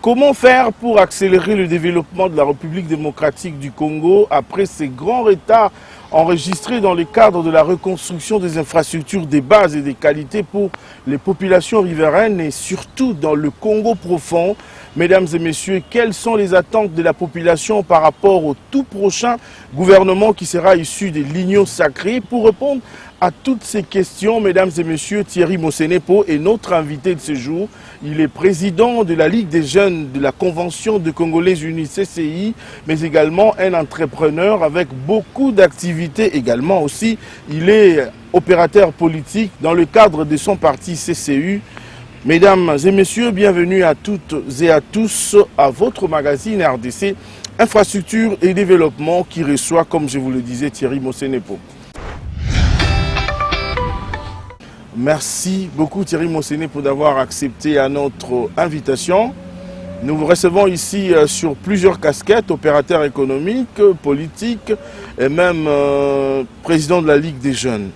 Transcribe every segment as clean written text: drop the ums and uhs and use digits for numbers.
Comment faire pour accélérer le développement de la République démocratique du Congo après ces grands retards enregistrés dans le cadre de la reconstruction des infrastructures des bases et des qualités pour les populations riveraines et surtout dans le Congo profond? Mesdames et messieurs, quelles sont les attentes de la population par rapport au tout prochain gouvernement qui sera issu des lignes sacrées? Pour répondre à toutes ces questions, mesdames et messieurs, Thierry Mosenepo est notre invité de ce jour. Il est président de la Ligue des jeunes de la Convention de Congolais Unis CCI, mais également un entrepreneur avec beaucoup d'activités également aussi. Il est opérateur politique dans le cadre de son parti CCU. Mesdames et messieurs, bienvenue à toutes et à tous à votre magazine RDC, Infrastructure et Développement, qui reçoit, comme je vous le disais, Thierry Mosenepo. Merci beaucoup Thierry Mosenepo d'avoir accepté à notre invitation. Nous vous recevons ici sur plusieurs casquettes, opérateur économique, politique et même président de la Ligue des jeunes.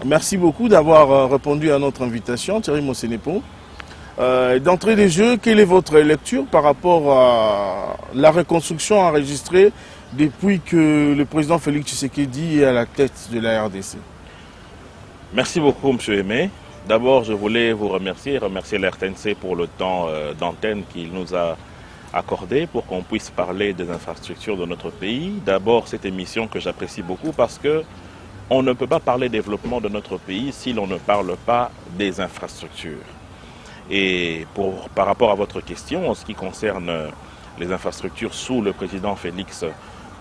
Merci beaucoup d'avoir répondu à notre invitation, Thierry Mosenepo. D'entrée des jeux, quelle est votre lecture par rapport à la reconstruction enregistrée depuis que le président Félix Tshisekedi est à la tête de la RDC? Merci beaucoup, M. Aimé. D'abord, je voulais vous remercier la RTNC pour le temps d'antenne qu'il nous a accordé pour qu'on puisse parler des infrastructures de notre pays. D'abord, cette émission que j'apprécie beaucoup parce que on ne peut pas parler développement de notre pays si l'on ne parle pas des infrastructures. Et par rapport à votre question, en ce qui concerne les infrastructures sous le président Félix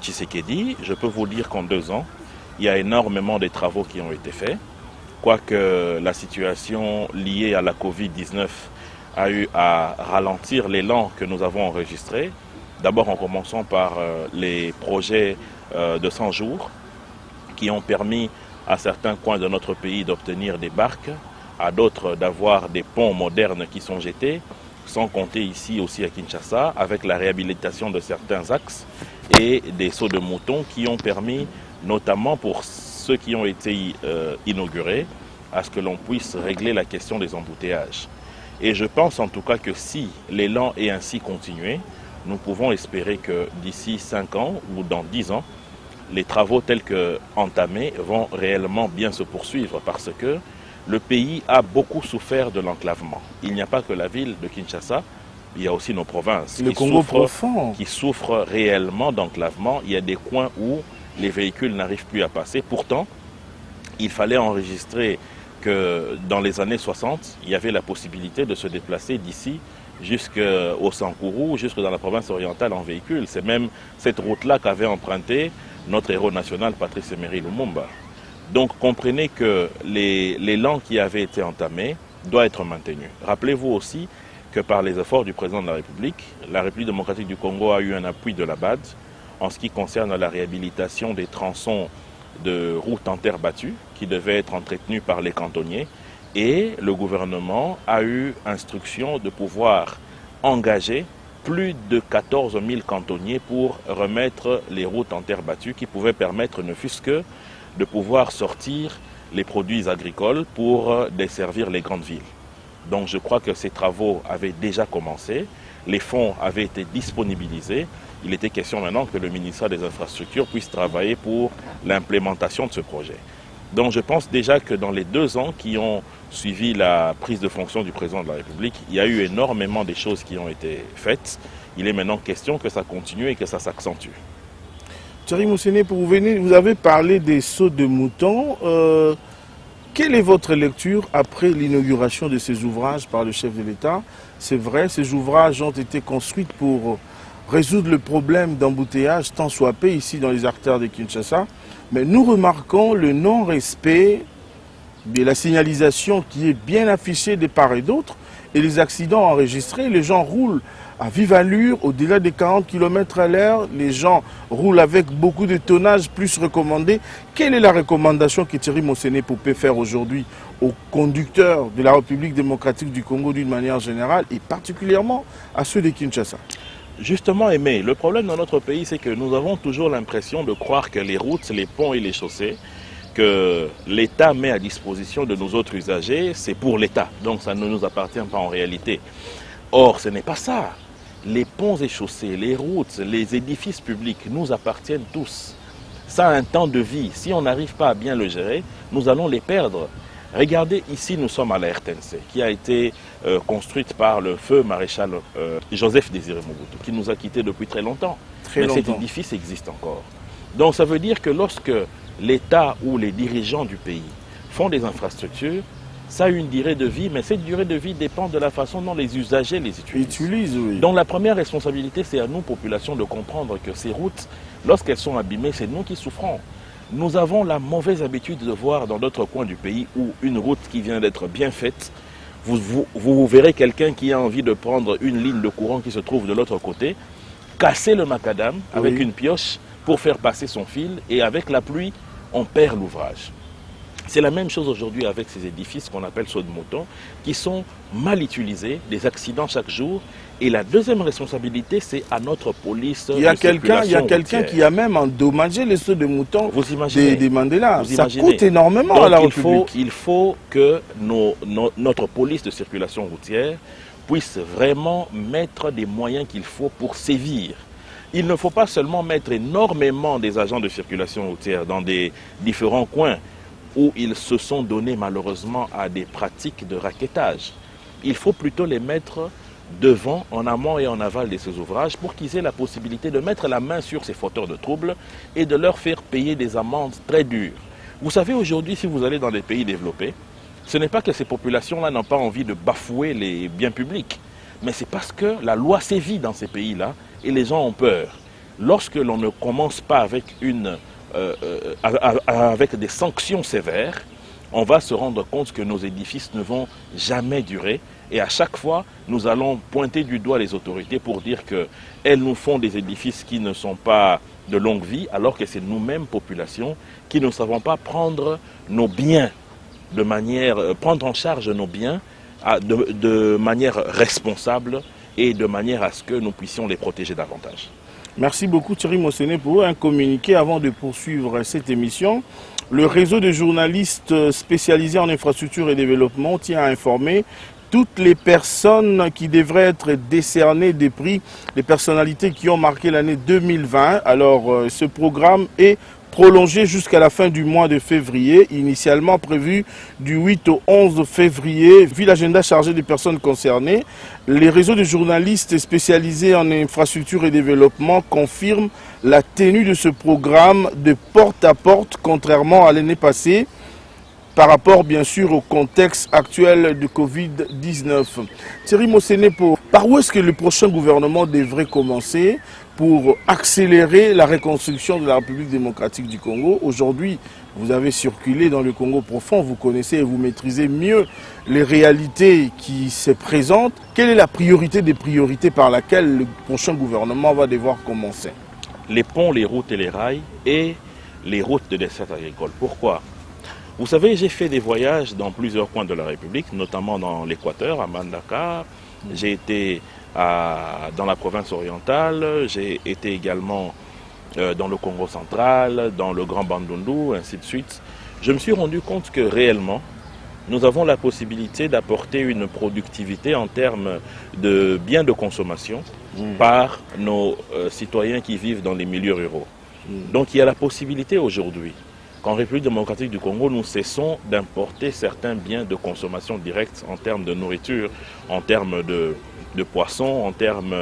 Tshisekedi, je peux vous dire qu'en 2 ans, il y a énormément de travaux qui ont été faits. Quoique la situation liée à la Covid-19 a eu à ralentir l'élan que nous avons enregistré. D'abord en commençant par les projets de 100 jours qui ont permis à certains coins de notre pays d'obtenir des barques, à d'autres d'avoir des ponts modernes qui sont jetés, sans compter ici aussi à Kinshasa avec la réhabilitation de certains axes et des sauts de moutons qui ont permis notamment pour ceux qui ont été inaugurés, à ce que l'on puisse régler la question des embouteillages. Et je pense en tout cas que si l'élan est ainsi continué, nous pouvons espérer que d'ici 5 ans ou dans 10 ans, les travaux tels qu'entamés vont réellement bien se poursuivre parce que le pays a beaucoup souffert de l'enclavement. Il n'y a pas que la ville de Kinshasa, il y a aussi nos provinces qui souffrent réellement d'enclavement. Il y a des coins où les véhicules n'arrivent plus à passer. Pourtant, il fallait enregistrer que dans les années 60, il y avait la possibilité de se déplacer d'ici jusqu'au Sankourou, jusque dans la province orientale en véhicule. C'est même cette route-là qu'avait emprunté notre héros national, Patrice Emery Lumumba. Donc comprenez que l'élan qui avait été entamé doit être maintenu. Rappelez-vous aussi que par les efforts du président de la République démocratique du Congo a eu un appui de la BAD en ce qui concerne la réhabilitation des tronçons de routes en terre battue qui devaient être entretenus par les cantonniers et le gouvernement a eu instruction de pouvoir engager plus de 14 000 cantonniers pour remettre les routes en terre battue qui pouvaient permettre ne fût-ce que de pouvoir sortir les produits agricoles pour desservir les grandes villes. Donc je crois que ces travaux avaient déjà commencé, les fonds avaient été disponibilisés. Il était question maintenant que le ministère des Infrastructures puisse travailler pour l'implémentation de ce projet. Donc je pense déjà que dans les 2 ans qui ont suivi la prise de fonction du président de la République, il y a eu énormément de choses qui ont été faites. Il est maintenant question que ça continue et que ça s'accentue. Thierry Mosenepo, vous avez parlé des sauts de moutons. Quelle est votre lecture après l'inauguration de ces ouvrages par le chef de l'État? C'est vrai, ces ouvrages ont été construits pour résoudre le problème d'embouteillage tant soit peu ici dans les artères de Kinshasa. Mais nous remarquons le non-respect de la signalisation qui est bien affichée de part et d'autre et les accidents enregistrés. Les gens roulent à vive allure, au-delà des 40 km à l'heure. Les gens roulent avec beaucoup de tonnage plus recommandé. Quelle est la recommandation que Thierry Mosenepo peut faire aujourd'hui aux conducteurs de la République démocratique du Congo d'une manière générale et particulièrement à ceux de Kinshasa? Justement, Aimé, le problème dans notre pays, c'est que nous avons toujours l'impression de croire que les routes, les ponts et les chaussées que l'État met à disposition de nos autres usagers, c'est pour l'État. Donc ça ne nous appartient pas en réalité. Or, ce n'est pas ça. Les ponts et chaussées, les routes, les édifices publics nous appartiennent tous. Ça a un temps de vie. Si on n'arrive pas à bien le gérer, nous allons les perdre. Regardez, ici, nous sommes à la RTNC, qui a été construite par le feu maréchal Joseph Désiré Mobutu, qui nous a quittés depuis très longtemps. Mais cet édifice existe encore. Donc ça veut dire que lorsque l'État ou les dirigeants du pays font des infrastructures, ça a une durée de vie, mais cette durée de vie dépend de la façon dont les usagers les utilisent. Oui. Donc la première responsabilité, c'est à nous, population, de comprendre que ces routes, lorsqu'elles sont abîmées, c'est nous qui souffrons. Nous avons la mauvaise habitude de voir dans d'autres coins du pays où une route qui vient d'être bien faite, vous verrez quelqu'un qui a envie de prendre une ligne de courant qui se trouve de l'autre côté, casser le macadam avec une pioche pour faire passer son fil, et avec la pluie, on perd l'ouvrage. C'est la même chose aujourd'hui avec ces édifices qu'on appelle sauts de mouton, qui sont mal utilisés, des accidents chaque jour. Et la deuxième responsabilité, c'est à notre police. Il y a quelqu'un qui a même endommagé les sauts de mouton des Mandela. Ça coûte énormément à la République. Il faut que notre police de circulation routière puisse vraiment mettre des moyens qu'il faut pour sévir. Il ne faut pas seulement mettre énormément des agents de circulation routière dans des différents coins où ils se sont donnés malheureusement à des pratiques de raquettage. Il faut plutôt les mettre devant, en amont et en aval de ces ouvrages pour qu'ils aient la possibilité de mettre la main sur ces fauteurs de troubles et de leur faire payer des amendes très dures. Vous savez, aujourd'hui, si vous allez dans des pays développés, ce n'est pas que ces populations-là n'ont pas envie de bafouer les biens publics, mais c'est parce que la loi sévit dans ces pays-là et les gens ont peur. Lorsque l'on ne commence pas avec avec des sanctions sévères, on va se rendre compte que nos édifices ne vont jamais durer. Et à chaque fois, nous allons pointer du doigt les autorités pour dire qu'elles nous font des édifices qui ne sont pas de longue vie, alors que c'est nous-mêmes, population, qui ne savons pas prendre nos biens prendre en charge nos biens de manière responsable et de manière à ce que nous puissions les protéger davantage. Merci beaucoup Thierry Mosené pour un communiqué avant de poursuivre cette émission. Le réseau de journalistes spécialisés en infrastructure et développement tient à informer toutes les personnes qui devraient être décernées des prix, les personnalités qui ont marqué l'année 2020. Alors ce programme est prolongé jusqu'à la fin du mois de février, initialement prévu du 8 au 11 février. Vu l'agenda chargé des personnes concernées, les réseaux de journalistes spécialisés en infrastructure et développement confirment la tenue de ce programme de porte à porte, contrairement à l'année passée, par rapport bien sûr au contexte actuel du Covid-19. Thierry Mosené, par où est-ce que le prochain gouvernement devrait commencer pour accélérer la reconstruction de la République démocratique du Congo? Aujourd'hui, vous avez circulé dans le Congo profond, vous connaissez et vous maîtrisez mieux les réalités qui se présentent. Quelle est la priorité des priorités par laquelle le prochain gouvernement va devoir commencer? Les ponts, les routes et les rails et les routes de dessert agricole. Pourquoi? Vous savez, j'ai fait des voyages dans plusieurs coins de la République, notamment dans l'Équateur, à Mandaka. J'ai été dans la province orientale, j'ai été également dans le Congo central, dans le Grand Bandundu, ainsi de suite. Je me suis rendu compte que réellement, nous avons la possibilité d'apporter une productivité en termes de biens de consommation par nos citoyens qui vivent dans les milieux ruraux. Donc il y a la possibilité aujourd'hui qu'en République démocratique du Congo, nous cessons d'importer certains biens de consommation directe en termes de nourriture, en termes de poissons, en termes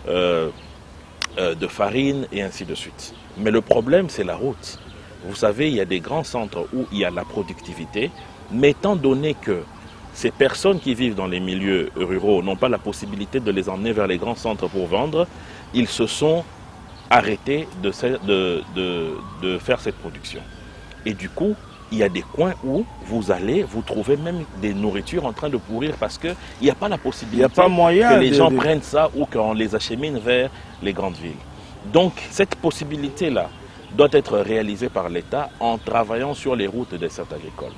de farine et ainsi de suite. Mais le problème, c'est la route. Vous savez, il y a des grands centres où il y a la productivité, mais étant donné que ces personnes qui vivent dans les milieux ruraux n'ont pas la possibilité de les emmener vers les grands centres pour vendre, ils se sont arrêtés de faire cette production. Et du coup, il y a des coins où vous trouvez même des nourritures en train de pourrir parce qu'il n'y a pas la possibilité que les gens prennent ça ou qu'on les achemine vers les grandes villes. Donc, cette possibilité-là doit être réalisée par l'État en travaillant sur les routes des dessert agricoles.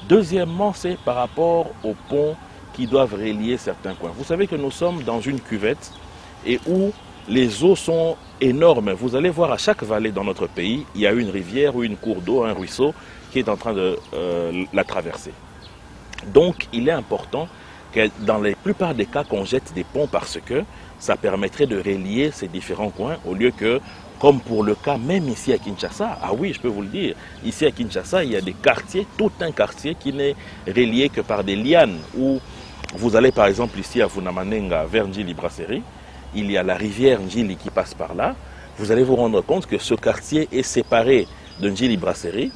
Deuxièmement, c'est par rapport aux ponts qui doivent relier certains coins. Vous savez que nous sommes dans une cuvette et où les eaux sont énormes. Vous allez voir à chaque vallée dans notre pays, il y a une rivière ou une cour d'eau, un ruisseau qui est en train de la traverser. Donc il est important que dans la plupart des cas qu'on jette des ponts parce que ça permettrait de relier ces différents coins au lieu que, comme pour le cas même ici à Kinshasa, ah oui, je peux vous le dire, ici à Kinshasa, il y a des quartiers, tout un quartier qui n'est relié que par des lianes, où vous allez par exemple ici à Vunamanenga, vers Njili Brasserie, il y a la rivière Njili qui passe par là, vous allez vous rendre compte que ce quartier est séparé de Njili Brasserie,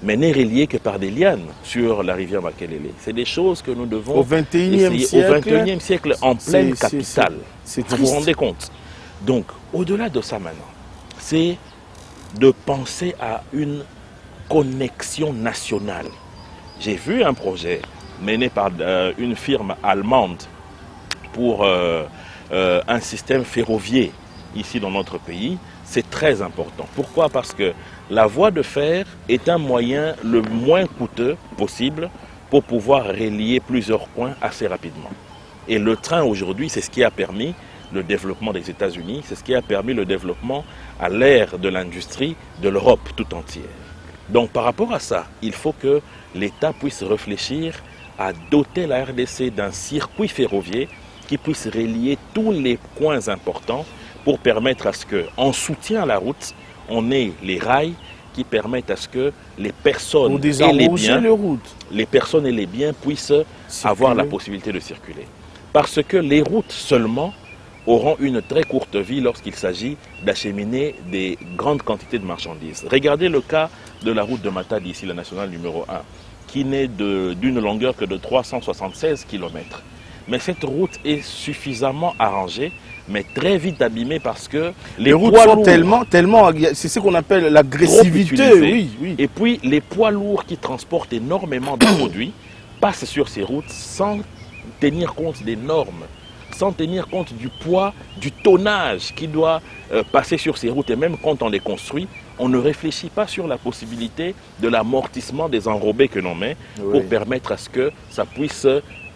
mais n'est relié que par des lianes sur la rivière Makelele. C'est des choses que nous devons au 21e siècle, au 21e siècle, en pleine capitale. C'est vous vous rendez compte? Donc, au-delà de ça maintenant, c'est de penser à une connexion nationale. J'ai vu un projet mené par une firme allemande pour un système ferroviaire ici dans notre pays. C'est très important. Pourquoi? Parce que la voie de fer est un moyen le moins coûteux possible pour pouvoir relier plusieurs points assez rapidement. Et le train aujourd'hui, c'est ce qui a permis le développement des États-Unis, c'est ce qui a permis le développement à l'ère de l'industrie de l'Europe tout entière. Donc par rapport à ça, il faut que l'État puisse réfléchir à doter la RDC d'un circuit ferroviaire qui puisse relier tous les coins importants pour permettre à ce que, en soutien à la route, on ait les rails qui permettent à ce que les personnes et les biens puissent avoir la possibilité de circuler. Parce que les routes seulement auront une très courte vie lorsqu'il s'agit d'acheminer des grandes quantités de marchandises. Regardez le cas de la route de Matadi, ici la nationale numéro 1, qui n'est d'une longueur que de 376 km. Mais cette route est suffisamment arrangée, mais très vite abîmée parce que les routes sont tellement, c'est ce qu'on appelle l'agressivité. Oui. Et puis les poids lourds qui transportent énormément de produits passent sur ces routes sans tenir compte des normes, sans tenir compte du poids, du tonnage qui doit passer sur ces routes. Et même quand on les construit, on ne réfléchit pas sur la possibilité de l'amortissement des enrobés que l'on met pour permettre à ce que ça puisse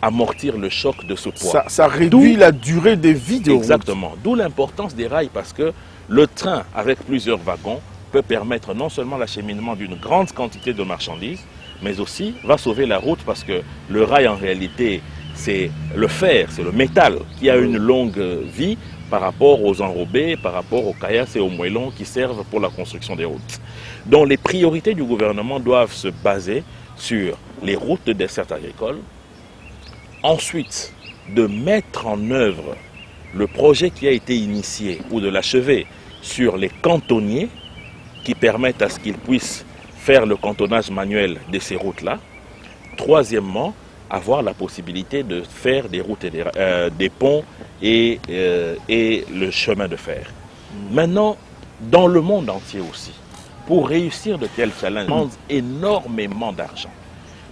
amortir le choc de ce poids. Ça réduit la durée de vie de route. Exactement. D'où l'importance des rails, parce que le train avec plusieurs wagons peut permettre non seulement l'acheminement d'une grande quantité de marchandises, mais aussi va sauver la route, parce que le rail en réalité c'est le fer, c'est le métal qui a une longue vie par rapport aux enrobés, par rapport aux caillasses et aux moellons qui servent pour la construction des routes. Donc les priorités du gouvernement doivent se baser sur les routes de dessert agricole. Ensuite, de mettre en œuvre le projet qui a été initié ou de l'achever sur les cantonniers qui permettent à ce qu'ils puissent faire le cantonnage manuel de ces routes-là. Troisièmement, avoir la possibilité de faire des routes et des ponts et le chemin de fer. Maintenant, dans le monde entier aussi, pour réussir de tels challenges, on demande énormément d'argent.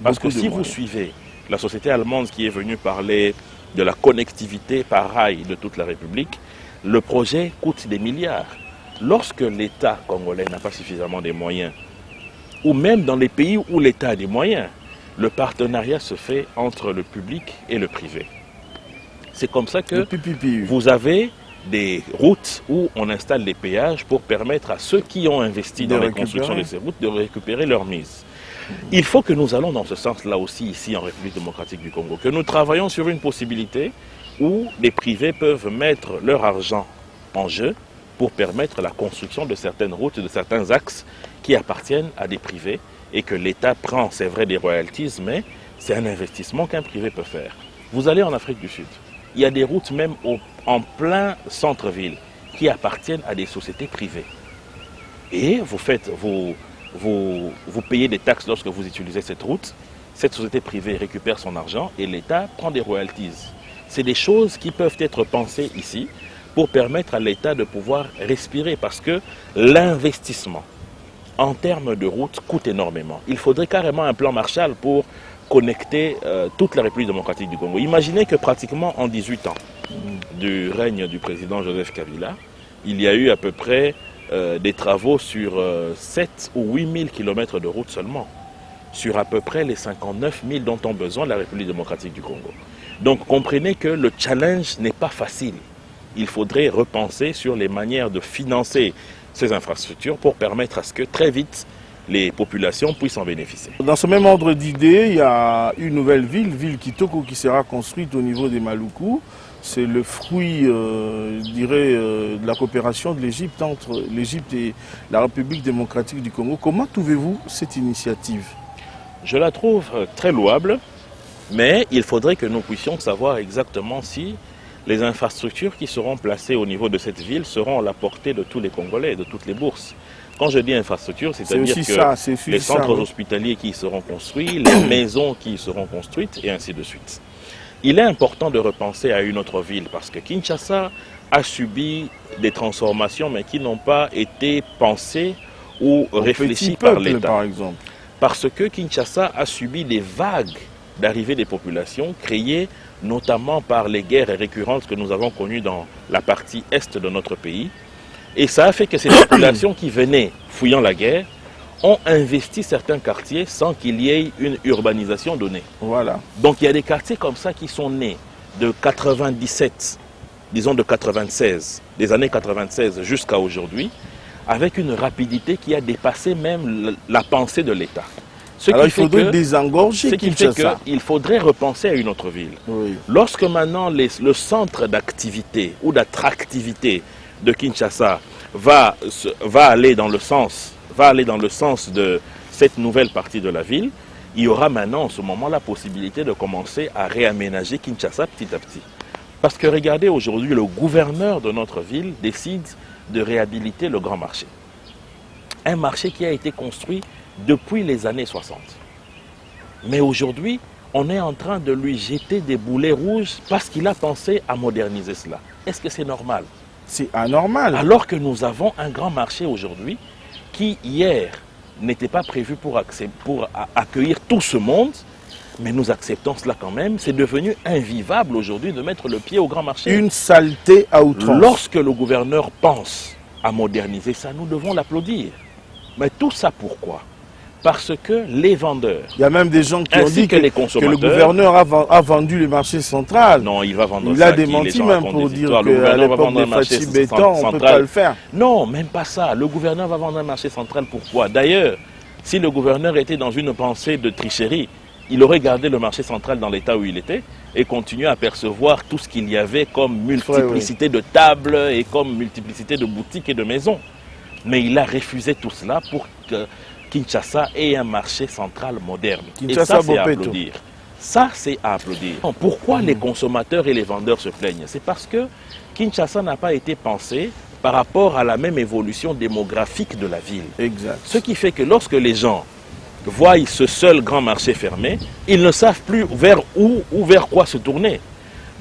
Parce que si vous suivez la société allemande qui est venue parler de la connectivité par rail de toute la République, le projet coûte des milliards. Lorsque l'État congolais n'a pas suffisamment de moyens, ou même dans les pays où l'État a des moyens, le partenariat se fait entre le public et le privé. C'est comme ça que vous avez des routes où on installe des péages pour permettre à ceux qui ont investi dans la construction de ces routes de récupérer leur mise. Il faut que nous allons dans ce sens-là aussi ici en République démocratique du Congo, que nous travaillons sur une possibilité où les privés peuvent mettre leur argent en jeu pour permettre la construction de certaines routes et de certains axes qui appartiennent à des privés et que l'État prend, c'est vrai, des royalties, mais c'est un investissement qu'un privé peut faire. Vous allez en Afrique du Sud, il y a des routes même en plein centre-ville qui appartiennent à des sociétés privées. Et vous payez des taxes lorsque vous utilisez cette route, cette société privée récupère son argent et l'État prend des royalties. C'est des choses qui peuvent être pensées ici pour permettre à l'État de pouvoir respirer, parce que l'investissement en termes de route coûte énormément. Il faudrait carrément un plan Marshall pour connecter toute la République démocratique du Congo. Imaginez que pratiquement en 18 ans du règne du président Joseph Kabila, il y a eu à peu près des travaux sur 7 ou 8 000 km de route seulement, sur à peu près les 59 000 dont ont besoin la République démocratique du Congo. Donc comprenez que le challenge n'est pas facile. Il faudrait repenser sur les manières de financer ces infrastructures pour permettre à ce que très vite les populations puissent en bénéficier. Dans ce même ordre d'idée, il y a une nouvelle ville Kitoko, qui sera construite au niveau des Maluku. C'est le fruit, je dirais, de la coopération de l'Égypte entre l'Égypte et la République démocratique du Congo. Comment trouvez-vous cette initiative? Je la trouve très louable, mais il faudrait que nous puissions savoir exactement si les infrastructures qui seront placées au niveau de cette ville seront à la portée de tous les Congolais, de toutes les bourses. Quand je dis infrastructure, c'est-à-dire que les centres hospitaliers qui y seront construits, les maisons qui y seront construites, et ainsi de suite. Il est important de repenser à une autre ville, parce que Kinshasa a subi des transformations, mais qui n'ont pas été pensées ou réfléchies par l'État. Par exemple. Parce que Kinshasa a subi des vagues d'arrivée des populations, créées notamment par les guerres récurrentes que nous avons connues dans la partie est de notre pays. Et ça a fait que ces populations qui venaient fouillant la guerre ont investi certains quartiers sans qu'il y ait une urbanisation donnée. Voilà. Donc il y a des quartiers comme ça qui sont nés de 97, disons de 96, des années 96 jusqu'à aujourd'hui, avec une rapidité qui a dépassé même la pensée de l'État. Alors il faudrait désengorger Kinshasa. Il faudrait repenser à une autre ville. Oui. Lorsque maintenant le centre d'activité ou d'attractivité de Kinshasa va aller dans le sens de cette nouvelle partie de la ville, il y aura maintenant en ce moment la possibilité de commencer à réaménager Kinshasa petit à petit. Parce que regardez, aujourd'hui, le gouverneur de notre ville décide de réhabiliter le grand marché. Un marché qui a été construit depuis les années 60. Mais aujourd'hui, on est en train de lui jeter des boulets rouges parce qu'il a pensé à moderniser cela. Est-ce que c'est normal? C'est anormal. Alors que nous avons un grand marché aujourd'hui qui, hier, n'était pas prévu pour accueillir tout ce monde, mais nous acceptons cela quand même. C'est devenu invivable aujourd'hui de mettre le pied au grand marché. Une saleté à outrance. Lorsque le gouverneur pense à moderniser ça, nous devons l'applaudir. Mais tout ça pourquoi? Parce que les vendeurs, il y a même des gens qui ont dit que les consommateurs, que le gouverneur a vendu le marché central. Non, il va vendre il ça. Il a démenti même pour dire qu'à l'époque des Fatih Béton, on ne peut pas le faire. Non, même pas ça. Le gouverneur va vendre un marché central. Pourquoi? D'ailleurs, si le gouverneur était dans une pensée de tricherie, il aurait gardé le marché central dans l'état où il était et continué à percevoir tout ce qu'il y avait comme multiplicité de tables et comme multiplicité de boutiques et de maisons. Mais il a refusé tout cela pour que Kinshasa ait un marché central moderne. Kinshasa, et ça, c'est à applaudir. Ça, c'est à applaudir. Pourquoi les consommateurs et les vendeurs se plaignent? C'est parce que Kinshasa n'a pas été pensé par rapport à la même évolution démographique de la ville. Exact. Ce qui fait que lorsque les gens voient ce seul grand marché fermé, ils ne savent plus vers où ou vers quoi se tourner.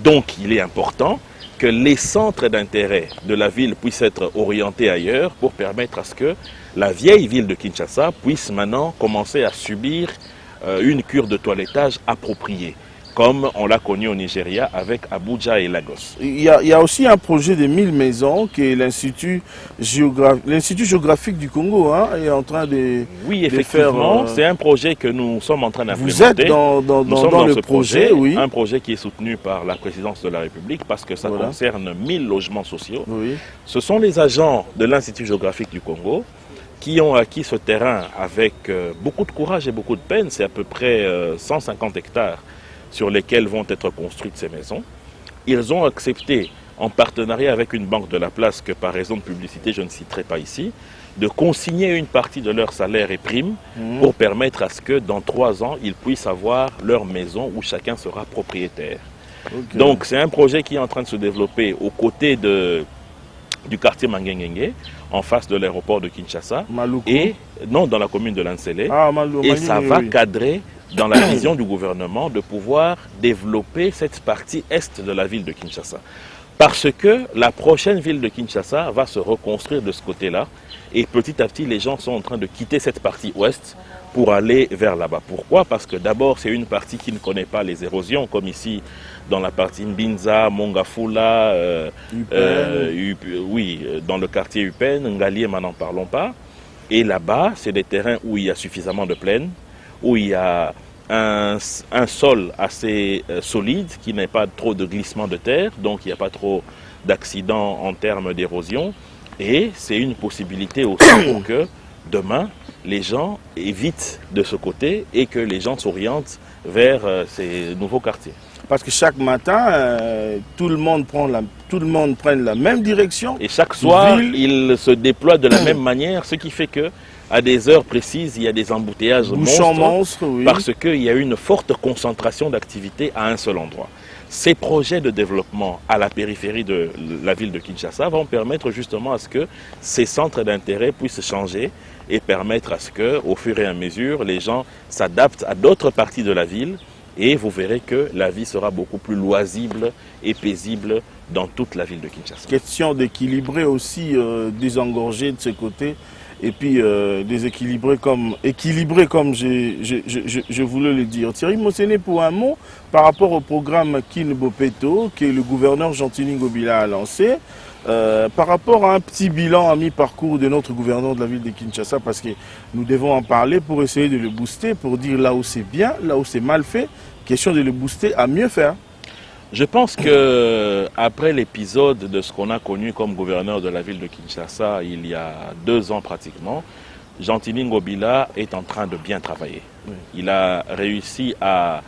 Donc, il est important que les centres d'intérêt de la ville puissent être orientés ailleurs pour permettre à ce que la vieille ville de Kinshasa puisse maintenant commencer à subir une cure de toilettage appropriée, comme on l'a connu au Nigeria avec Abuja et Lagos. Il y a aussi un projet de 1000 maisons que l'Institut géographique du Congo est en train de Oui, effectivement, c'est un projet que nous sommes en train d'implémenter. Vous êtes dans le projet, oui. Un projet qui est soutenu par la présidence de la République parce que ça concerne 1000 logements sociaux. Oui. Ce sont les agents de l'Institut géographique du Congo qui ont acquis ce terrain avec beaucoup de courage et beaucoup de peine. C'est à peu près 150 hectares sur lesquels vont être construites ces maisons. Ils ont accepté, en partenariat avec une banque de la place, que par raison de publicité je ne citerai pas ici, de consigner une partie de leur salaire et primes pour permettre à ce que dans 3 ans, ils puissent avoir leur maison où chacun sera propriétaire. Okay. Donc c'est un projet qui est en train de se développer aux côtés du quartier Mangengenge, en face de l'aéroport de Kinshasa, et non, dans la commune de Lansele. Et ça va cadrer dans la vision du gouvernement de pouvoir développer cette partie est de la ville de Kinshasa. Parce que la prochaine ville de Kinshasa va se reconstruire de ce côté-là, et petit à petit, les gens sont en train de quitter cette partie ouest pour aller vers là-bas. Pourquoi? Parce que d'abord, c'est une partie qui ne connaît pas les érosions, comme ici, dans la partie Mbinza, Mongafula, dans le quartier Upen, Ngali, n'en parlons pas. Et là-bas, c'est des terrains où il y a suffisamment de plaine, où il y a un sol assez solide, qui n'a pas trop de glissement de terre, donc il n'y a pas trop d'accidents en termes d'érosion. Et c'est une possibilité aussi pour que demain, les gens évitent de ce côté et que les gens s'orientent vers ces nouveaux quartiers. Parce que chaque matin, tout le monde prenne la même direction. Et chaque soir, ils se déploient de la même manière, ce qui fait que à des heures précises, il y a des embouteillages monstres, oui. Parce qu'il y a une forte concentration d'activités à un seul endroit. Ces projets de développement à la périphérie de la ville de Kinshasa vont permettre justement à ce que ces centres d'intérêt puissent changer et permettre à ce que, au fur et à mesure, les gens s'adaptent à d'autres parties de la ville et vous verrez que la vie sera beaucoup plus loisible et paisible dans toute la ville de Kinshasa. Question d'équilibrer aussi, désengorger de ce côté. Et puis équilibré comme je voulais le dire. Thierry Mosené, pour un mot, par rapport au programme Kin Bopeto, que le gouverneur Gentilini Ngobila a lancé, par rapport à un petit bilan à mi-parcours de notre gouverneur de la ville de Kinshasa, parce que nous devons en parler pour essayer de le booster, pour dire là où c'est bien, là où c'est mal fait, question de le booster à mieux faire. Je pense qu'après l'épisode de ce qu'on a connu comme gouverneur de la ville de Kinshasa il y a 2 ans pratiquement, Gentilini Ngobila est en train de bien travailler. Oui. Il a réussi à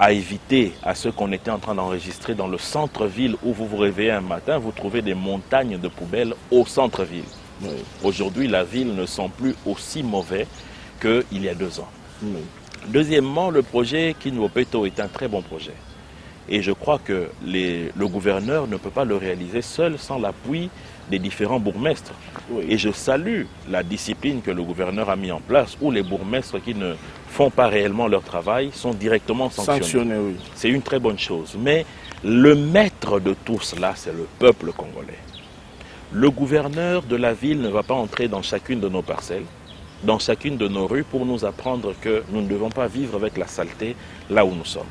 éviter à ce qu'on était en train d'enregistrer dans le centre-ville où vous vous réveillez un matin, vous trouvez des montagnes de poubelles au centre-ville. Oui. Aujourd'hui, la ville ne sent plus aussi mauvais qu'il y a 2 ans. Oui. Deuxièmement, le projet Kin Bopeto est un très bon projet. Et je crois que le gouverneur ne peut pas le réaliser seul sans l'appui des différents bourgmestres. Oui. Et je salue la discipline que le gouverneur a mis en place, où les bourgmestres qui ne font pas réellement leur travail sont directement sanctionnés. Oui. C'est une très bonne chose. Mais le maître de tout cela, c'est le peuple congolais. Le gouverneur de la ville ne va pas entrer dans chacune de nos parcelles, dans chacune de nos rues, pour nous apprendre que nous ne devons pas vivre avec la saleté là où nous sommes.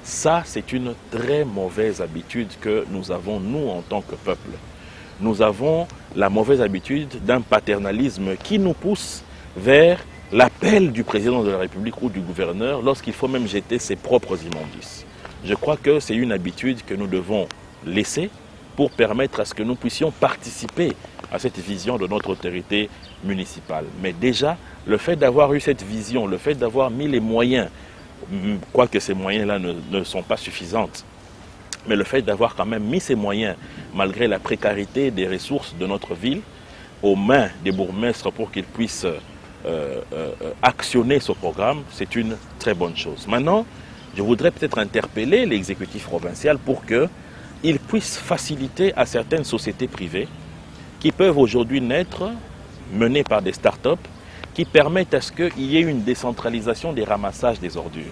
Ça, c'est une très mauvaise habitude que nous avons, nous, en tant que peuple. Nous avons la mauvaise habitude d'un paternalisme qui nous pousse vers l'appel du président de la République ou du gouverneur lorsqu'il faut même jeter ses propres immondices. Je crois que c'est une habitude que nous devons laisser pour permettre à ce que nous puissions participer à cette vision de notre autorité municipale. Mais déjà, le fait d'avoir eu cette vision, le fait d'avoir mis les moyens, quoique ces moyens-là ne sont pas suffisants, mais le fait d'avoir quand même mis ces moyens, malgré la précarité des ressources de notre ville, aux mains des bourgmestres pour qu'ils puissent actionner ce programme, c'est une très bonne chose. Maintenant, je voudrais peut-être interpeller l'exécutif provincial pour qu'il puisse faciliter à certaines sociétés privées qui peuvent aujourd'hui naître, menées par des start-up, qui permettent à ce qu'il y ait une décentralisation des ramassages des ordures.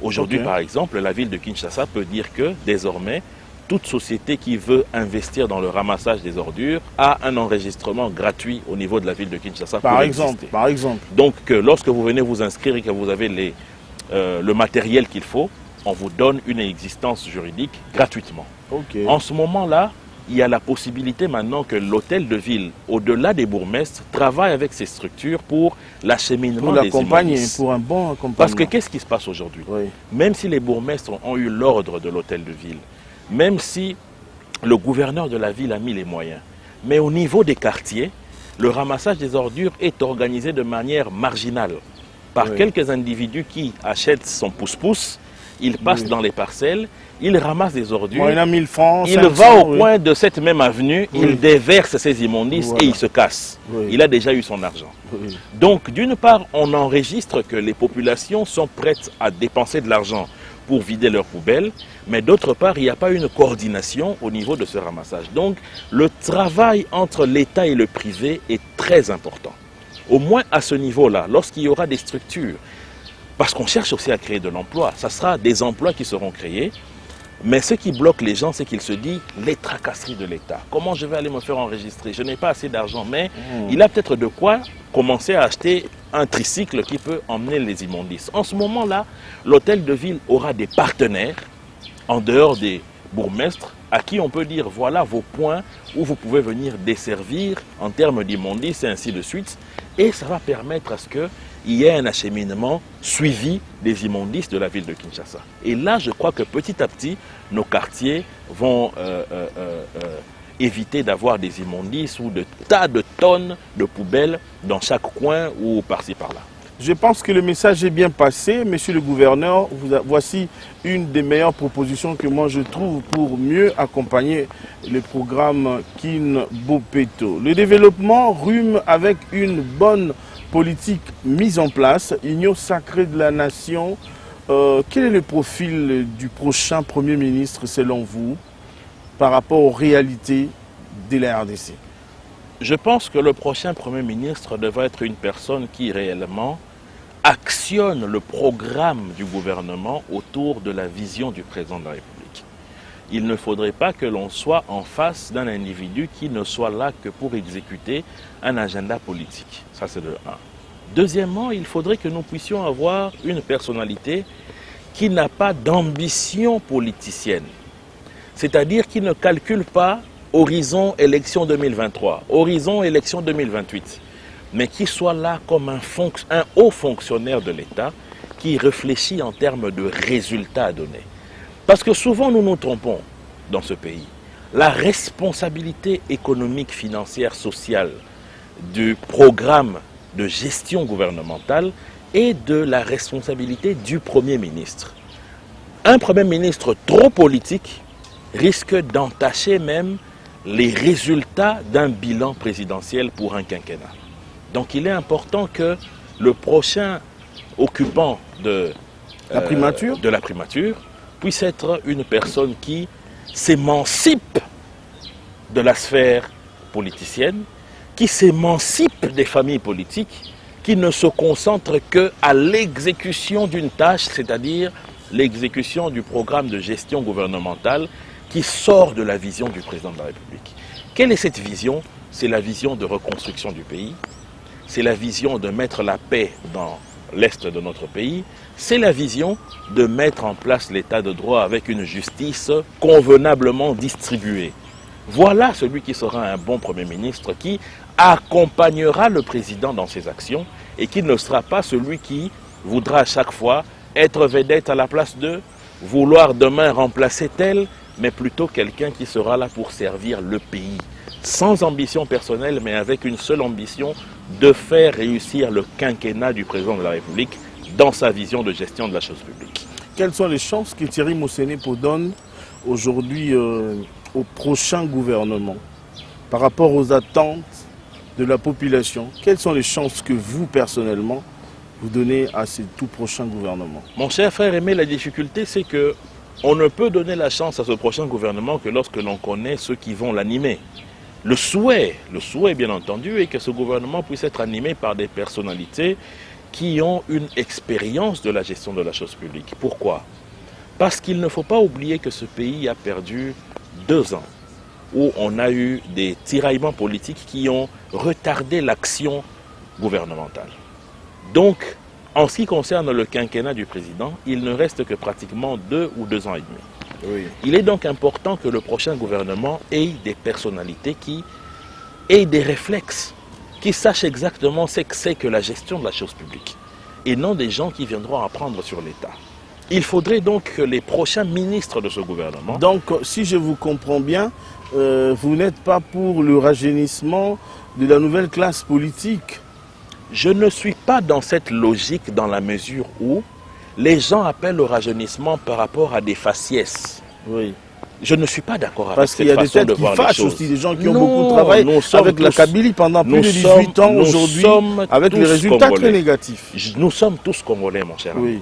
Aujourd'hui, par exemple, la ville de Kinshasa peut dire que, désormais, toute société qui veut investir dans le ramassage des ordures a un enregistrement gratuit au niveau de la ville de Kinshasa. Par exemple. Donc, lorsque vous venez vous inscrire et que vous avez le matériel qu'il faut, on vous donne une existence juridique gratuitement. En ce moment-là, il y a la possibilité maintenant que l'hôtel de ville, au-delà des bourgmestres, travaille avec ces structures pour l'acheminement des immondices. Pour un bon accompagnement. Parce que qu'est-ce qui se passe aujourd'hui? Même si les bourgmestres ont eu l'ordre de l'hôtel de ville, même si le gouverneur de la ville a mis les moyens, mais au niveau des quartiers, le ramassage des ordures est organisé de manière marginale par quelques individus qui achètent son pouce-pouce, il passe dans les parcelles, il ramasse des ordures, il a 1000 francs, il va au coin de cette même avenue, il déverse ses immondices et il se casse. Il a déjà eu son argent. Donc, d'une part, on enregistre que les populations sont prêtes à dépenser de l'argent pour vider leurs poubelles, mais d'autre part, il n'y a pas une coordination au niveau de ce ramassage. Donc, le travail entre l'État et le privé est très important. Au moins à ce niveau-là, lorsqu'il y aura des structures, parce qu'on cherche aussi à créer de l'emploi, ça sera des emplois qui seront créés, mais ce qui bloque les gens, c'est qu'ils se disent les tracasseries de l'État. Comment je vais aller me faire enregistrer? Je n'ai pas assez d'argent, mais il a peut-être de quoi commencer à acheter un tricycle qui peut emmener les immondices. En ce moment-là, l'hôtel de ville aura des partenaires en dehors des bourgmestres à qui on peut dire voilà vos points où vous pouvez venir desservir en termes d'immondices et ainsi de suite. Et ça va permettre à ce qu'il y ait un acheminement suivi des immondices de la ville de Kinshasa. Et là, je crois que petit à petit, nos quartiers vont éviter d'avoir des immondices ou de tas de tonnes de poubelles dans chaque coin ou par-ci par-là. Je pense que le message est bien passé. Monsieur le gouverneur, voici une des meilleures propositions que moi je trouve pour mieux accompagner le programme Kin Bopeto. Le développement rhume avec une bonne politique mise en place, union sacrée de la nation. Quel est le profil du prochain Premier ministre selon vous par rapport aux réalités de la RDC? Je pense que le prochain Premier ministre devrait être une personne qui réellement actionne le programme du gouvernement autour de la vision du président de la République. Il ne faudrait pas que l'on soit en face d'un individu qui ne soit là que pour exécuter un agenda politique. Ça, c'est de 1. Deuxièmement, il faudrait que nous puissions avoir une personnalité qui n'a pas d'ambition politicienne. C'est-à-dire qui ne calcule pas horizon élection 2023, horizon élection 2028. Mais qui soit là comme un haut fonctionnaire de l'État qui réfléchit en termes de résultats à donner. Parce que souvent nous nous trompons dans ce pays. La responsabilité économique, financière, sociale du programme de gestion gouvernementale est de la responsabilité du Premier ministre. Un Premier ministre trop politique risque d'entacher même les résultats d'un bilan présidentiel pour un quinquennat. Donc il est important que le prochain occupant de la primature puisse être une personne qui s'émancipe de la sphère politicienne, qui s'émancipe des familles politiques, qui ne se concentre qu'à l'exécution d'une tâche, c'est-à-dire l'exécution du programme de gestion gouvernementale qui sort de la vision du président de la République. Quelle est cette vision? C'est la vision de reconstruction du pays. C'est la vision de mettre la paix dans l'est de notre pays. C'est la vision de mettre en place l'état de droit avec une justice convenablement distribuée. Voilà celui qui sera un bon Premier ministre qui accompagnera le président dans ses actions et qui ne sera pas celui qui voudra à chaque fois être vedette à la place de vouloir demain remplacer tel, mais plutôt quelqu'un qui sera là pour servir le pays. Sans ambition personnelle, mais avec une seule ambition, de faire réussir le quinquennat du président de la République dans sa vision de gestion de la chose publique. Quelles sont les chances que Thierry Mosenepo donne aujourd'hui au prochain gouvernement par rapport aux attentes de la population? Quelles sont les chances que vous, personnellement, vous donnez à ce tout prochain gouvernement? Mon cher frère Aimé, la difficulté, c'est que on ne peut donner la chance à ce prochain gouvernement que lorsque l'on connaît ceux qui vont l'animer. Le souhait bien entendu est que ce gouvernement puisse être animé par des personnalités qui ont une expérience de la gestion de la chose publique. Pourquoi? Parce qu'il ne faut pas oublier que ce pays a perdu 2 ans où on a eu des tiraillements politiques qui ont retardé l'action gouvernementale. Donc, en ce qui concerne le quinquennat du président, il ne reste que pratiquement 2 ou 2 ans et demi. Oui. Il est donc important que le prochain gouvernement ait des personnalités qui aient des réflexes, qui sachent exactement ce que c'est que la gestion de la chose publique, et non des gens qui viendront apprendre sur l'État. Il faudrait donc que les prochains ministres de ce gouvernement... Donc, si je vous comprends bien, vous n'êtes pas pour le rajeunissement de la nouvelle classe politique? Je ne suis pas dans cette logique dans la mesure où les gens appellent au rajeunissement par rapport à des faciès. Oui. Je ne suis pas d'accord avec Parce qu'il cette y a des façon têtes de qui voir les fâchent choses. aussi, des gens qui ont Non, beaucoup travaillé avec la Kabylie pendant plus de 18 ans aujourd'hui, avec les résultats très négatifs. Nous sommes tous Congolais, mon cher ami. Oui.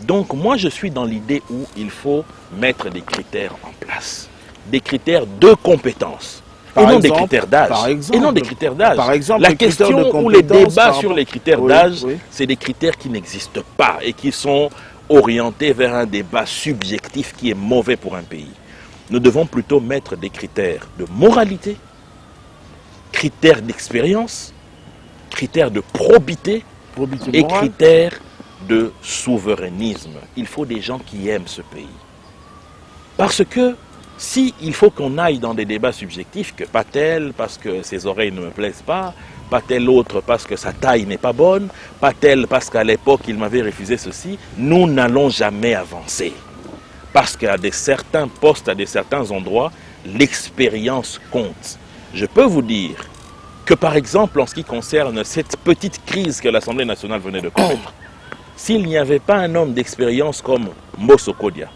Donc moi je suis dans l'idée où il faut mettre des critères en place. Des critères de compétence. Et non des critères d'âge. Et non des critères d'âge. Par exemple, la question ou les débats sur les critères d'âge, oui. c'est des critères qui n'existent pas et qui sont orientés vers un débat subjectif qui est mauvais pour un pays. Nous devons plutôt mettre des critères de moralité, critères d'expérience, critères de probité et critères de souverainisme. Il faut des gens qui aiment ce pays. Parce que si il faut qu'on aille dans des débats subjectifs, que pas tel parce que ses oreilles ne me plaisent pas tel autre parce que sa taille n'est pas bonne, pas tel parce qu'à l'époque il m'avait refusé ceci, nous n'allons jamais avancer. Parce qu'à certains postes, à certains endroits, l'expérience compte. Je peux vous dire que par exemple en ce qui concerne cette petite crise que l'Assemblée nationale venait de connaître, s'il n'y avait pas un homme d'expérience comme Mbosso Kodia,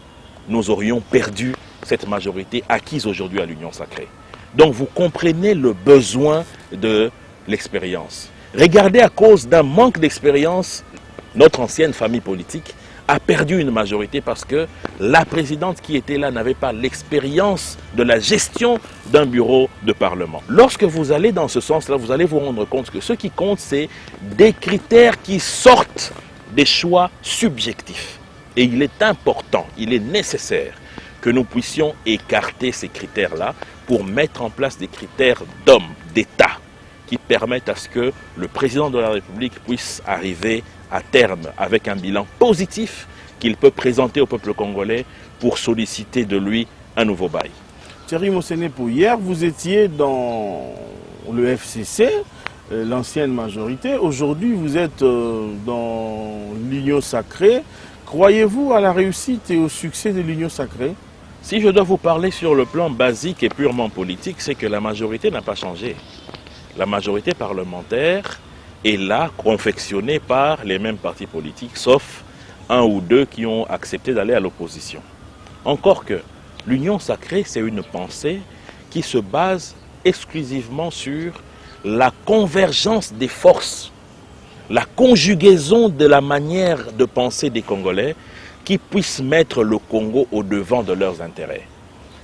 nous aurions perdu cette majorité acquise aujourd'hui à l'Union sacrée. Donc vous comprenez le besoin de l'expérience. Regardez, à cause d'un manque d'expérience, notre ancienne famille politique a perdu une majorité parce que la présidente qui était là n'avait pas l'expérience de la gestion d'un bureau de parlement. Lorsque vous allez dans ce sens-là, vous allez vous rendre compte que ce qui compte, c'est des critères qui sortent des choix subjectifs. Et il est important, il est nécessaire que nous puissions écarter ces critères-là pour mettre en place des critères d'hommes, d'État, qui permettent à ce que le président de la République puisse arriver à terme avec un bilan positif qu'il peut présenter au peuple congolais pour solliciter de lui un nouveau bail. Thierry Mosenepo, hier vous étiez dans le FCC, l'ancienne majorité. Aujourd'hui vous êtes dans l'Union sacrée. Croyez-vous à la réussite et au succès de l'Union sacrée? Si je dois vous parler sur le plan basique et purement politique, c'est que la majorité n'a pas changé. La majorité parlementaire est là, confectionnée par les mêmes partis politiques, sauf un ou deux qui ont accepté d'aller à l'opposition. Encore que l'union sacrée, c'est une pensée qui se base exclusivement sur la convergence des forces, la conjugaison de la manière de penser des Congolais qui puissent mettre le Congo au devant de leurs intérêts.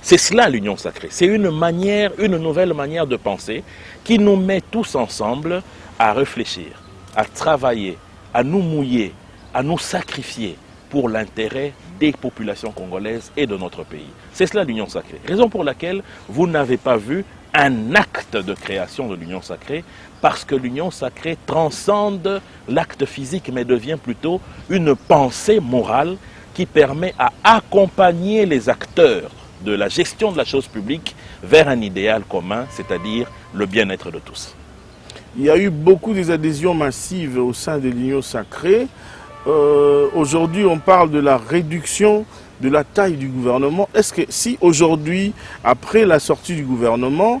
C'est cela l'union sacrée, c'est une nouvelle manière de penser qui nous met tous ensemble à réfléchir, à travailler, à nous mouiller, à nous sacrifier pour l'intérêt des populations congolaises et de notre pays. C'est cela l'union sacrée. Raison pour laquelle vous n'avez pas vu un acte de création de l'union sacrée, parce que l'union sacrée transcende l'acte physique mais devient plutôt une pensée morale qui permet à accompagner les acteurs de la gestion de la chose publique vers un idéal commun, c'est-à-dire le bien-être de tous. Il y a eu beaucoup d'adhésions massives au sein de l'Union sacrée. Aujourd'hui, on parle de la réduction de la taille du gouvernement. Est-ce que si aujourd'hui, après la sortie du gouvernement,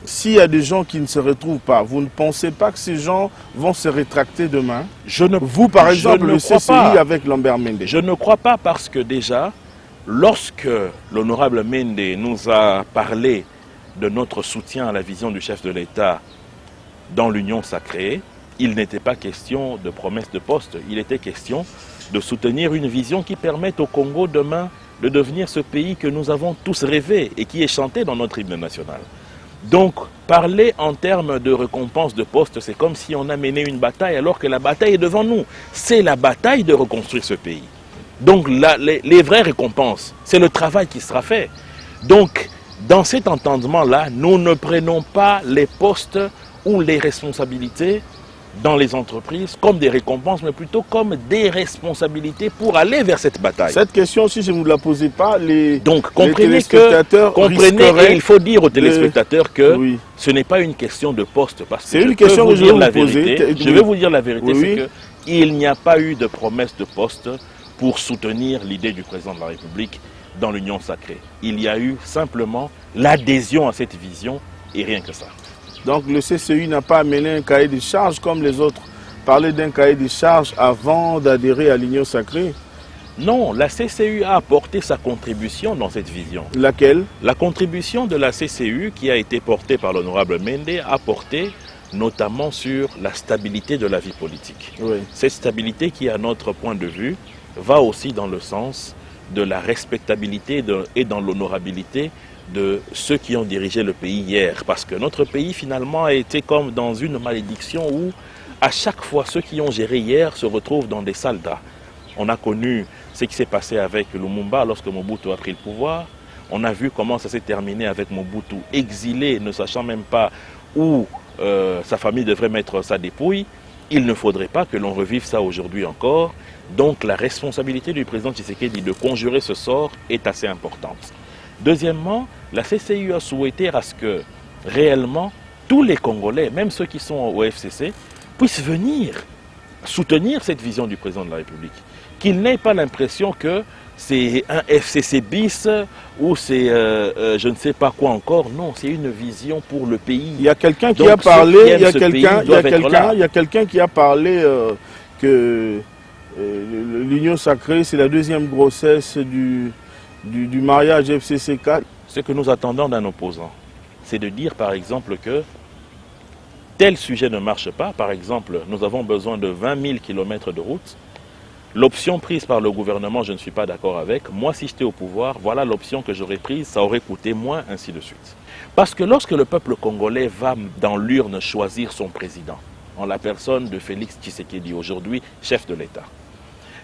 s'il y a des gens qui ne se retrouvent pas, vous ne pensez pas que ces gens vont se rétracter demain? Vous, par exemple, le CCI avec Lambert Mende. Je ne crois pas, parce que déjà, lorsque l'honorable Mende nous a parlé de notre soutien à la vision du chef de l'État dans l'Union sacrée, il n'était pas question de promesse de poste, il était question de soutenir une vision qui permette au Congo demain de devenir ce pays que nous avons tous rêvé et qui est chanté dans notre hymne national. Donc, parler en termes de récompense de poste, c'est comme si on a mené une bataille alors que la bataille est devant nous. C'est la bataille de reconstruire ce pays. Donc, les vraies récompenses, c'est le travail qui sera fait. Donc, dans cet entendement-là, nous ne prenons pas les postes ou les responsabilités dans les entreprises comme des récompenses, mais plutôt comme des responsabilités pour aller vers cette bataille. Cette question, si je ne vous la posais pas, Donc, comprenez et il faut dire aux téléspectateurs que ce n'est pas une question de poste, parce que c'est une question que je vais vous poser. Je vais vous dire la vérité, c'est qu'il n'y a pas eu de promesse de poste pour soutenir l'idée du président de la République dans l'Union sacrée. Il y a eu simplement l'adhésion à cette vision et rien que ça. Donc le CCI n'a pas amené un cahier de charges comme les autres. Parler d'un cahier de charges avant d'adhérer à l'Union sacrée? Non, la CCU a apporté sa contribution dans cette vision. Laquelle? La contribution de la CCU qui a été portée par l'honorable Mende a porté notamment sur la stabilité de la vie politique. Oui. Cette stabilité qui, à notre point de vue, va aussi dans le sens de la respectabilité et dans l'honorabilité de ceux qui ont dirigé le pays hier. Parce que notre pays, finalement, a été comme dans une malédiction où, à chaque fois, ceux qui ont géré hier se retrouvent dans des sales draps. On a connu ce qui s'est passé avec Lumumba lorsque Mobutu a pris le pouvoir. On a vu comment ça s'est terminé avec Mobutu exilé, ne sachant même pas où sa famille devrait mettre sa dépouille. Il ne faudrait pas que l'on revive ça aujourd'hui encore. Donc la responsabilité du président Tshisekedi de conjurer ce sort est assez importante. Deuxièmement, la CCU a souhaité à ce que réellement tous les Congolais, même ceux qui sont au FCC, puissent venir soutenir cette vision du président de la République. qu'il n'ait pas l'impression que c'est un FCC bis ou c'est je ne sais pas quoi encore. Non, c'est une vision pour le pays. Il y a quelqu'un qui Donc, a parlé, ceux qui il y a aiment ce pays doivent être là. il y a quelqu'un qui a parlé que l'union sacrée, c'est la deuxième grossesse du mariage FCC4. Ce que nous attendons d'un opposant, c'est de dire par exemple que tel sujet ne marche pas. Par exemple, nous avons besoin de 20 000 km de route. L'option prise par le gouvernement, je ne suis pas d'accord avec. Moi, si j'étais au pouvoir, voilà l'option que j'aurais prise, ça aurait coûté moins, ainsi de suite. Parce que lorsque le peuple congolais va dans l'urne choisir son président, en la personne de Félix Tshisekedi, aujourd'hui chef de l'État,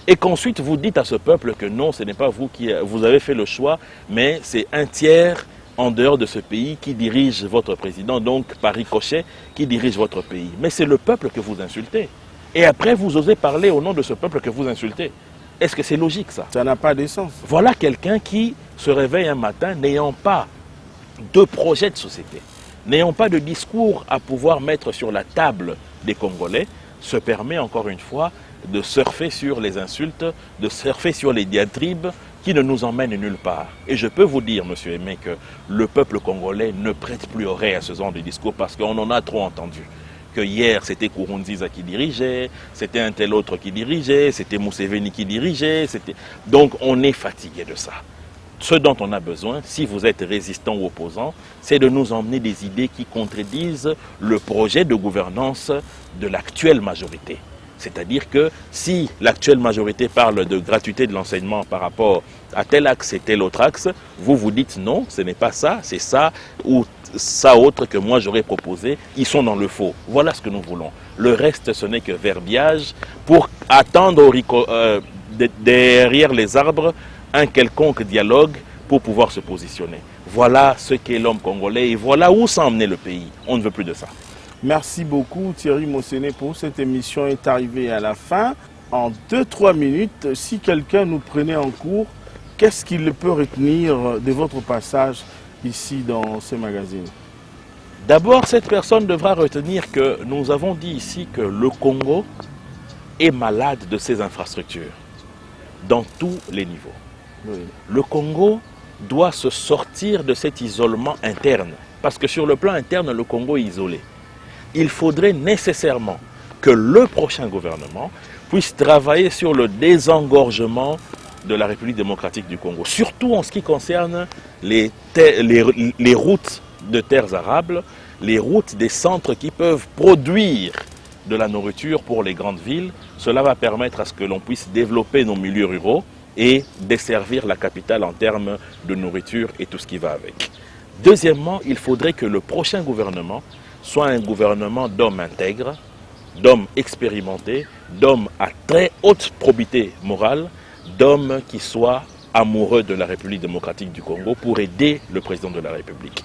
et qu'ensuite vous dites à ce peuple que non, ce n'est pas vous qui vous avez fait le choix, mais c'est un tiers en dehors de ce pays qui dirige votre président, donc par ricochet, qui dirige votre pays. Mais c'est le peuple que vous insultez. Et après, vous osez parler au nom de ce peuple que vous insultez. Est-ce que c'est logique, ça? Ça n'a pas de sens. Voilà quelqu'un qui se réveille un matin n'ayant pas de projet de société, n'ayant pas de discours à pouvoir mettre sur la table des Congolais, se permet encore une fois de surfer sur les insultes, de surfer sur les diatribes qui ne nous emmènent nulle part. Et je peux vous dire, monsieur Aimé, que le peuple congolais ne prête plus oreille à ce genre de discours parce qu'on en a trop entendu. Que hier, c'était Nkurunziza qui dirigeait, c'était un tel autre qui dirigeait, c'était Museveni qui dirigeait. Donc on est fatigué de ça. Ce dont on a besoin, si vous êtes résistant ou opposant, c'est de nous emmener des idées qui contredisent le projet de gouvernance de l'actuelle majorité. C'est-à-dire que si l'actuelle majorité parle de gratuité de l'enseignement par rapport à tel axe et tel autre axe, vous vous dites non, ce n'est pas ça, c'est ça ou ça autre que moi j'aurais proposé, ils sont dans le faux. Voilà ce que nous voulons. Le reste, ce n'est que verbiage pour attendre derrière les arbres un quelconque dialogue pour pouvoir se positionner. Voilà ce qu'est l'homme congolais et voilà où s'en emmener le pays. On ne veut plus de ça. Merci beaucoup Thierry Mosené pour cette émission est arrivée à la fin. En 2-3 minutes, si quelqu'un nous prenait en cours, qu'est-ce qu'il peut retenir de votre passage ici dans ce magazine? D'abord, cette personne devra retenir que nous avons dit ici que le Congo est malade de ses infrastructures, dans tous les niveaux. Oui. Le Congo doit se sortir de cet isolement interne, parce que sur le plan interne, le Congo est isolé. Il faudrait nécessairement que le prochain gouvernement puisse travailler sur le désengorgement de la République démocratique du Congo, surtout en ce qui concerne les routes de terres arables, les routes des centres qui peuvent produire de la nourriture pour les grandes villes. Cela va permettre à ce que l'on puisse développer nos milieux ruraux et desservir la capitale en termes de nourriture et tout ce qui va avec. Deuxièmement, il faudrait que le prochain gouvernement soit un gouvernement d'hommes intègres, d'hommes expérimentés, d'hommes à très haute probité morale, d'hommes qui soient amoureux de la République démocratique du Congo pour aider le président de la République.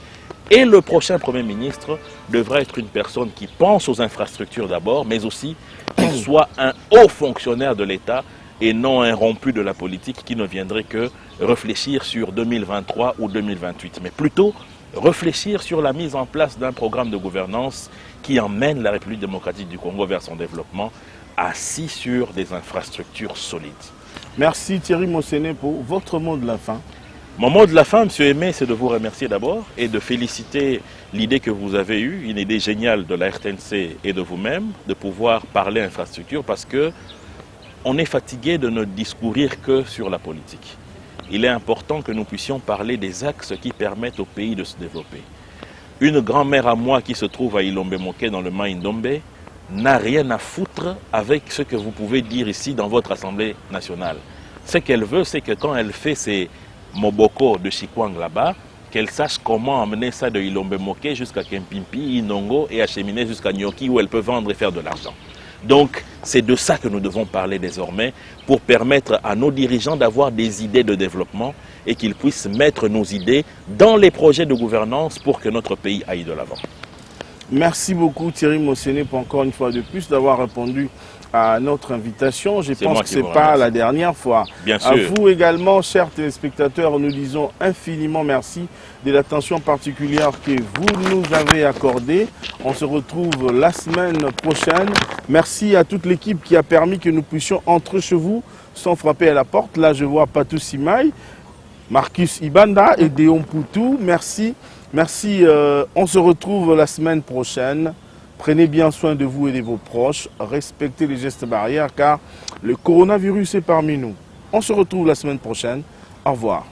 Et le prochain Premier ministre devra être une personne qui pense aux infrastructures d'abord, mais aussi qu'il soit un haut fonctionnaire de l'État et non un rompu de la politique qui ne viendrait que réfléchir sur 2023 ou 2028, mais plutôt réfléchir sur la mise en place d'un programme de gouvernance qui emmène la République démocratique du Congo vers son développement, assis sur des infrastructures solides. Merci Thierry Mosené pour votre mot de la fin. Mon mot de la fin, M. Aimé, c'est de vous remercier d'abord et de féliciter l'idée que vous avez eue, une idée géniale de la RTNC et de vous-même, de pouvoir parler infrastructure parce que on est fatigué de ne discourir que sur la politique. Il est important que nous puissions parler des axes qui permettent au pays de se développer. Une grand-mère à moi qui se trouve à Ilombe-Moké dans le Mai-Ndombe n'a rien à foutre avec ce que vous pouvez dire ici dans votre Assemblée nationale. Ce qu'elle veut, c'est que quand elle fait ses Moboko de Chikwang là-bas, qu'elle sache comment amener ça de Ilombe-Moké jusqu'à Kempimpi, Inongo et acheminer jusqu'à Nyoki où elle peut vendre et faire de l'argent. Donc, c'est de ça que nous devons parler désormais pour permettre à nos dirigeants d'avoir des idées de développement et qu'ils puissent mettre nos idées dans les projets de gouvernance pour que notre pays aille de l'avant. Merci beaucoup Thierry Mosené pour encore une fois de plus d'avoir répondu à notre invitation. Je C'est pense moi que qui ce n'est vous pas remercie. la dernière fois. Bien À sûr. vous également, chers téléspectateurs, nous disons infiniment merci de l'attention particulière que vous nous avez accordée. On se retrouve la semaine prochaine. Merci à toute l'équipe qui a permis que nous puissions entrer chez vous sans frapper à la porte. Là, je vois Patou Simaï, Marcus Ibanda et Déon Poutou. Merci. Merci. On se retrouve la semaine prochaine. Prenez bien soin de vous et de vos proches. Respectez les gestes barrières car le coronavirus est parmi nous. On se retrouve la semaine prochaine. Au revoir.